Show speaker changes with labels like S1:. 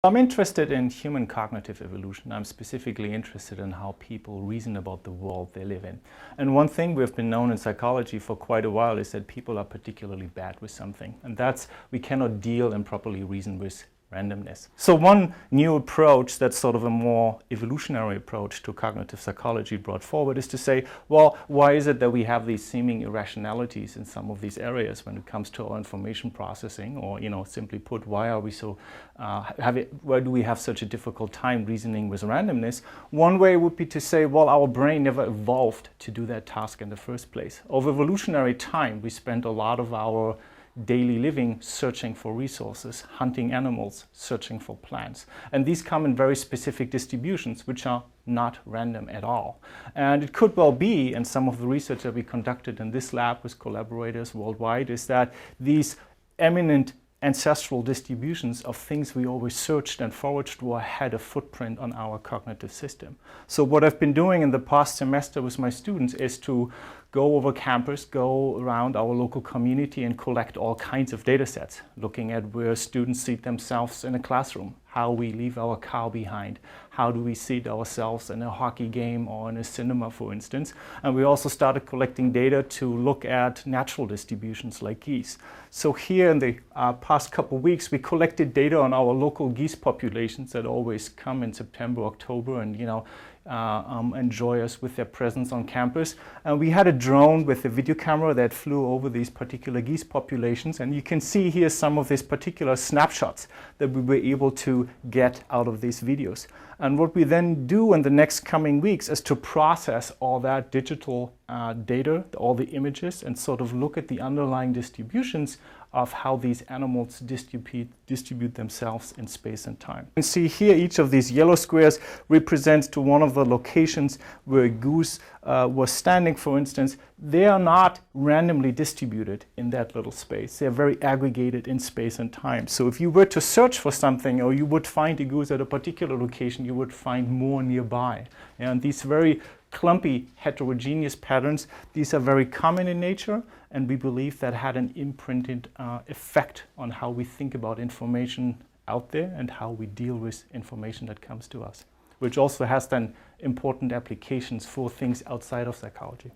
S1: I'm interested in human cognitive evolution. I'm specifically interested in how people reason about the world they live in. And one thing we've been known in psychology for quite a while is that people are particularly bad with something. And that's, we cannot deal and properly reason with randomness. So one new approach that's sort of a more evolutionary approach to cognitive psychology brought forward is to say, well, why is it that we have these seeming irrationalities in some of these areas when it comes to our information processing? Or, simply put, why are we so, why do we have such a difficult time reasoning with randomness? One way would be to say, well, our brain never evolved to do that task in the first place. Over evolutionary time, we spent a lot of our daily living searching for resources, hunting animals, searching for plants. And these come in very specific distributions, which are not random at all. And it could well be, and some of the research that we conducted in this lab with collaborators worldwide, is that these eminent ancestral distributions of things we always searched and foraged for had a footprint on our cognitive system. So what I've been doing in the past semester with my students is to go over campus, go around our local community and collect all kinds of data sets, looking at where students seat themselves in a classroom, how we leave our car behind, how do we seat ourselves in a hockey game or in a cinema, for instance. And we also started collecting data to look at natural distributions like geese. So here in the past couple of weeks, we collected data on our local geese populations that always come in September, October, and enjoy us with their presence on campus. And we had a drone with a video camera that flew over these particular geese populations, and you can see here some of these particular snapshots that we were able to get out of these videos. And what we then do in the next coming weeks is to process all that digital data, all the images, and sort of look at the underlying distributions of how these animals distribute themselves in space and time. You can see here each of these yellow squares represents to one of the locations where a goose was standing, for instance. They are not randomly distributed in that little space. They're very aggregated in space and time. So if you were to search for something, or you would find a goose at a particular location, you would find more nearby. And these very clumpy heterogeneous patterns, these are very common in nature, and we believe that had an imprinted effect on how we think about information out there and how we deal with information that comes to us, which also has then important applications for things outside of psychology.